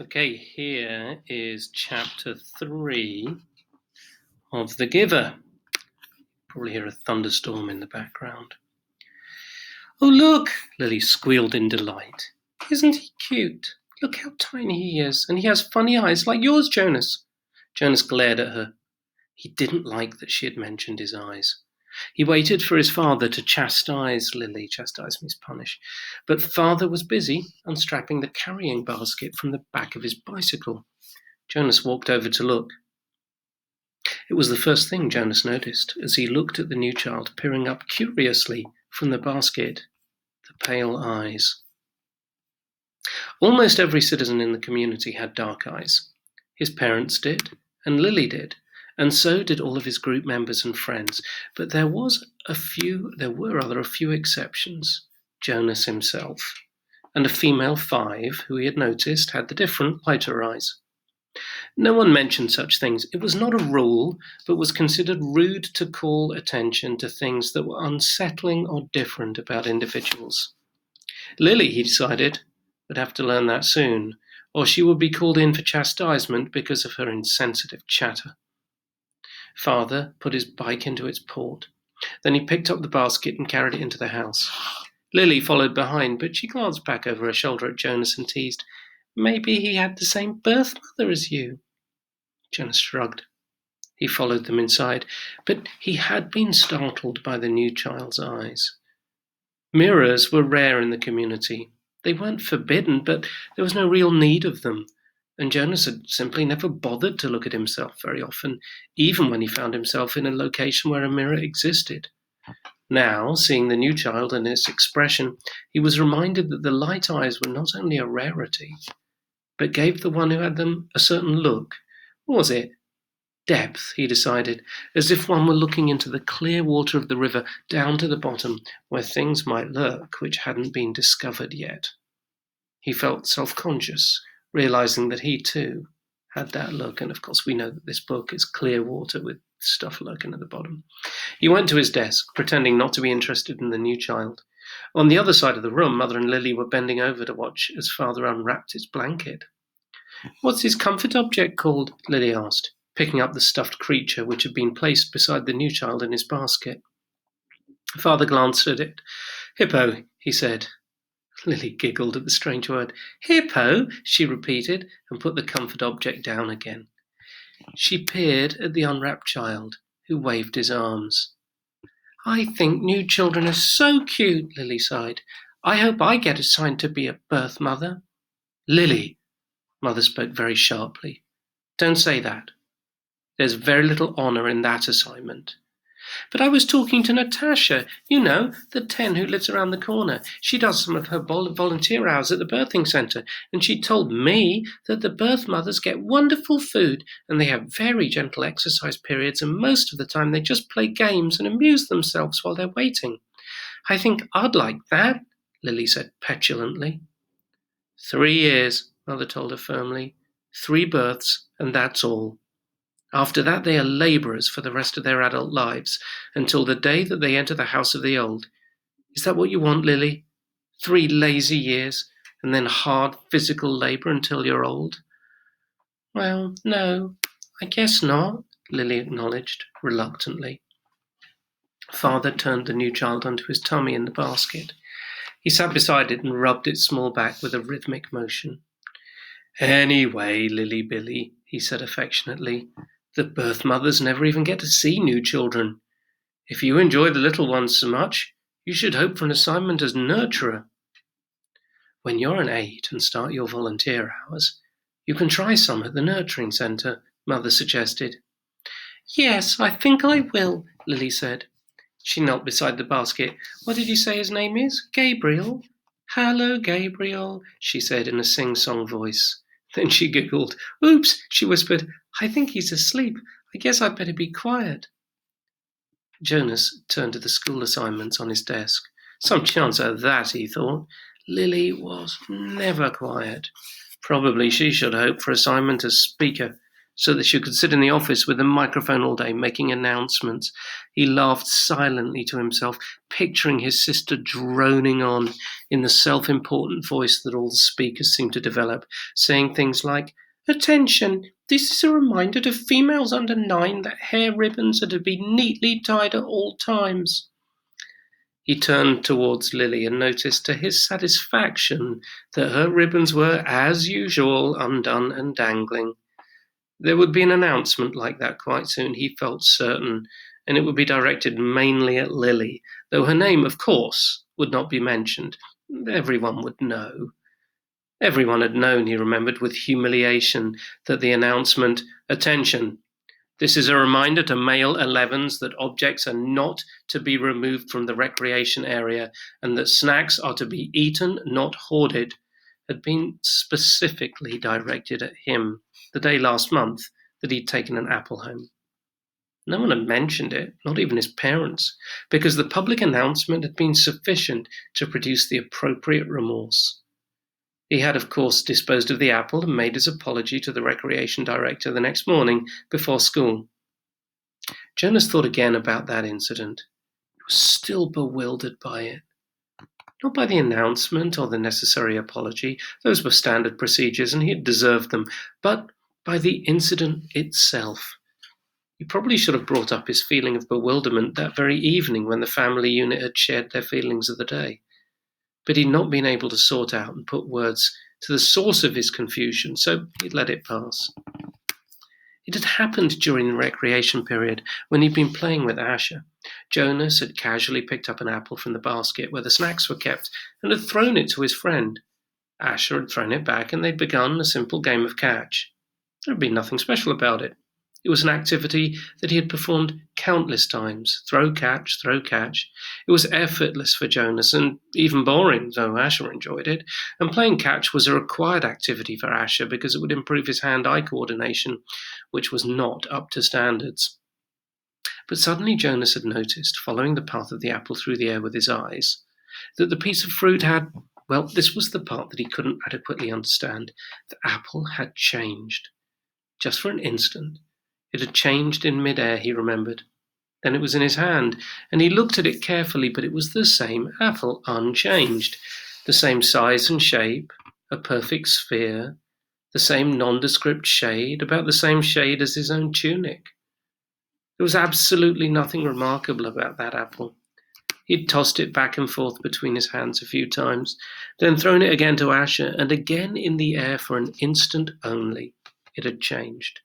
Okay, here is chapter 3 of The Giver. Probably hear a thunderstorm in the background. Oh, look, Lily squealed in delight. Isn't he cute? Look how tiny he is, and he has funny eyes like yours, Jonas. Jonas glared at her. He didn't like that she had mentioned his eyes. He waited for his father to chastise Lily. Chastise means punish. But father was busy unstrapping the carrying basket from the back of his bicycle. Jonas walked over to look. It was the first thing Jonas noticed as he looked at the new child peering up curiously from the basket. The pale eyes. Almost every citizen in the community had dark eyes. His parents did, and Lily did, and so did all of his group members and friends. But there were a few exceptions. Jonas himself, and a female 5 who he had noticed had the different, lighter eyes. No one mentioned such things. It was not a rule, but was considered rude to call attention to things that were unsettling or different about individuals. Lily, he decided, would have to learn that soon, or she would be called in for chastisement because of her insensitive chatter. Father put his bike into its port. Then he picked up the basket and carried it into the house. Lily followed behind, but she glanced back over her shoulder at Jonas and teased, "Maybe he had the same birth mother as you." Jonas shrugged. He followed them inside, but he had been startled by the new child's eyes. Mirrors were rare in the community. They weren't forbidden, but there was no real need of them, and Jonas had simply never bothered to look at himself very often, even when he found himself in a location where a mirror existed. Now, seeing the new child and its expression, he was reminded that the light eyes were not only a rarity, but gave the one who had them a certain look. What was it? Depth, he decided, as if one were looking into the clear water of the river down to the bottom, where things might lurk which hadn't been discovered yet. He felt self-conscious, realizing that he too had that look, and of course we know that this book is clear water with stuff lurking at the bottom. He went to his desk, pretending not to be interested in the new child. On the other side of the room, Mother and Lily were bending over to watch as Father unwrapped his blanket. "What's his comfort object called?" Lily asked, picking up the stuffed creature which had been placed beside the new child in his basket. Father glanced at it. "Hippo," he said. Lily giggled at the strange word. "Hippo," she repeated, and put the comfort object down again. She peered at the unwrapped child, who waved his arms. "I think new children are so cute," Lily sighed. "I hope I get assigned to be a birth mother." "Lily," Mother spoke very sharply, "don't say that. There's very little honor in that assignment." "But I was talking to Natasha, the 10 who lives around the corner. She does some of her volunteer hours at the birthing center, and she told me that the birth mothers get wonderful food, and they have very gentle exercise periods, and most of the time they just play games and amuse themselves while they're waiting. I think I'd like that," Lily said petulantly. 3 years, Mother told her firmly. 3 births, and that's all. After that, they are laborers for the rest of their adult lives, until the day that they enter the house of the old. Is that what you want, Lily? 3 lazy years, and then hard physical labor until you're old? "Well, no, I guess not," Lily acknowledged, reluctantly. Father turned the new child onto his tummy in the basket. He sat beside it and rubbed its small back with a rhythmic motion. "Anyway, Lily Billy," he said affectionately, "the birth mothers never even get to see new children. If you enjoy the little ones so much, you should hope for an assignment as nurturer. When you're an 8 and start your volunteer hours, you can try some at the nurturing center," Mother suggested. "Yes, I think I will," Lily said. She knelt beside the basket. "What did you say his name is? Gabriel?" "Hello, Gabriel," she said in a sing-song voice. Then she giggled. "Oops," she whispered. "I think he's asleep. I guess I'd better be quiet." Jonas turned to the school assignments on his desk. Some chance of that, he thought. Lily was never quiet. Probably she should hope for assignment as speaker. so that she could sit in the office with a microphone all day making announcements. He laughed silently to himself, picturing his sister droning on in the self-important voice that all the speakers seemed to develop, saying things like, "Attention! This is a reminder to females under 9 that hair ribbons are to be neatly tied at all times." He turned towards Lily and noticed to his satisfaction that her ribbons were, as usual, undone and dangling. There would be an announcement like that quite soon, he felt certain, and it would be directed mainly at Lily, though her name, of course, would not be mentioned. Everyone would know. Everyone had known, he remembered with humiliation, that the announcement, "Attention! This is a reminder to male 11s that objects are not to be removed from the recreation area and that snacks are to be eaten, not hoarded," had been specifically directed at him the day last month that he'd taken an apple home. No one had mentioned it, not even his parents, because the public announcement had been sufficient to produce the appropriate remorse. He had, of course, disposed of the apple and made his apology to the recreation director the next morning before school. Jonas thought again about that incident. He was still bewildered by it. Not by the announcement or the necessary apology, those were standard procedures and he had deserved them, but by the incident itself. He probably should have brought up his feeling of bewilderment that very evening when the family unit had shared their feelings of the day. But he'd not been able to sort out and put words to the source of his confusion, so he'd let it pass. It had happened during the recreation period when he'd been playing with Asher. Jonas had casually picked up an apple from the basket where the snacks were kept and had thrown it to his friend. Asher had thrown it back and they'd begun a simple game of catch. There had been nothing special about it. It was an activity that he had performed countless times. Throw, catch, throw, catch. It was effortless for Jonas and even boring, though Asher enjoyed it. And playing catch was a required activity for Asher because it would improve his hand-eye coordination, which was not up to standards. But suddenly Jonas had noticed, following the path of the apple through the air with his eyes, that the piece of fruit had, well, this was the part that he couldn't adequately understand. The apple had changed. Just for an instant. It had changed in mid-air, he remembered. Then it was in his hand, and he looked at it carefully, but it was the same apple, unchanged. The same size and shape, a perfect sphere, the same nondescript shade, about the same shade as his own tunic. There was absolutely nothing remarkable about that apple. He'd tossed it back and forth between his hands a few times, then thrown it again to Asher, and again in the air for an instant only. It had changed.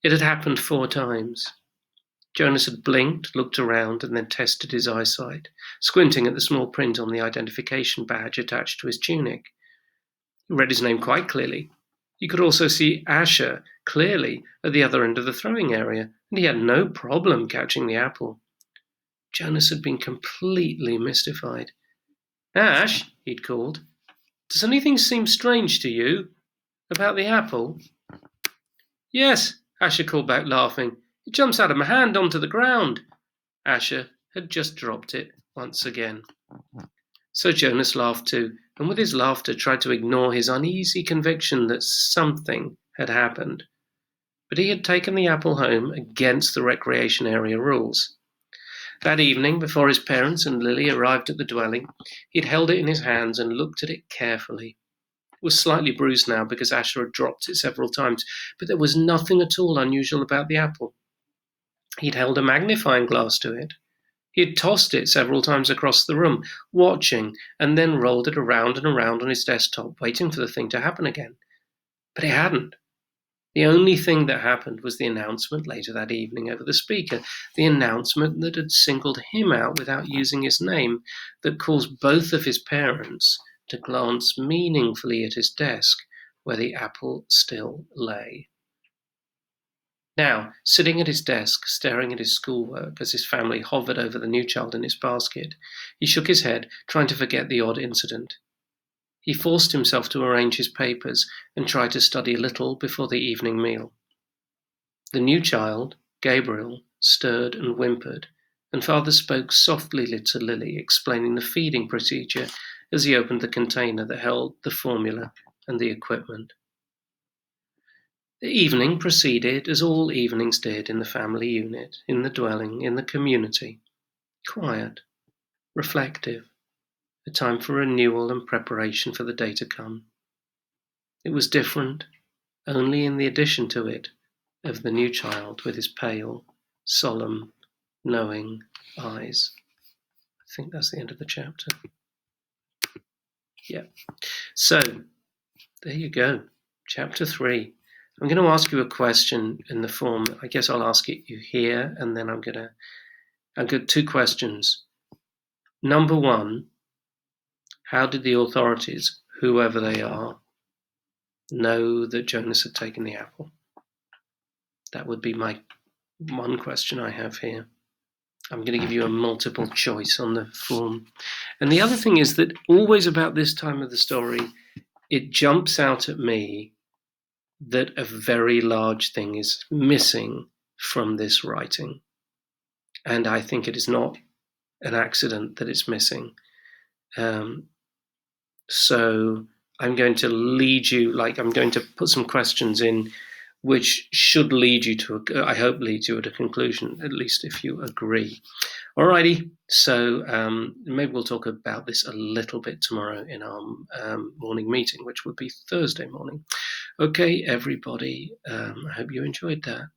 It had happened 4 times. Jonas had blinked, looked around, and then tested his eyesight, squinting at the small print on the identification badge attached to his tunic. He read his name quite clearly. He could also see Asher clearly at the other end of the throwing area, and he had no problem catching the apple. Jonas had been completely mystified. "Ash," he'd called, "does anything seem strange to you about the apple?" "Yes," Asher called back, laughing. "It jumps out of my hand onto the ground." Asher had just dropped it once again. So Jonas laughed too, and with his laughter tried to ignore his uneasy conviction that something had happened. But he had taken the apple home against the recreation area rules. That evening, before his parents and Lily arrived at the dwelling, he'd held it in his hands and looked at it carefully. It was slightly bruised now because Asher had dropped it several times, but there was nothing at all unusual about the apple. He'd held a magnifying glass to it. He had tossed it several times across the room, watching, and then rolled it around and around on his desktop, waiting for the thing to happen again. But it hadn't. The only thing that happened was the announcement later that evening over the speaker, the announcement that had singled him out without using his name, that caused both of his parents to glance meaningfully at his desk, where the apple still lay. Now, sitting at his desk, staring at his schoolwork as his family hovered over the new child in his basket, he shook his head, trying to forget the odd incident. He forced himself to arrange his papers and try to study a little before the evening meal. The new child, Gabriel, stirred and whimpered, and father spoke softly to Lily, explaining the feeding procedure as he opened the container that held the formula and the equipment. The evening proceeded as all evenings did in the family unit, in the dwelling, in the community. Quiet, reflective, a time for renewal and preparation for the day to come. It was different only in the addition to it of the new child with his pale, solemn, knowing eyes. I think that's the end of the chapter. Yeah. So, there you go. Chapter 3. I'm going to ask you a question in the form, I guess I'll ask it you here, and then I've got 2 questions. Number 1, how did the authorities, whoever they are, know that Jonas had taken the apple? That would be my one question I have here. I'm going to give you a multiple choice on the form. And the other thing is that always about this time of the story, it jumps out at me that a very large thing is missing from this writing. And I think it is not an accident that it's missing. So I'm going to lead you, I'm going to put some questions in which should lead you to, I hope leads you at a conclusion, at least if you agree. Alrighty, so maybe we'll talk about this a little bit tomorrow in our morning meeting, which would be Thursday morning. Okay, everybody, I hope you enjoyed that.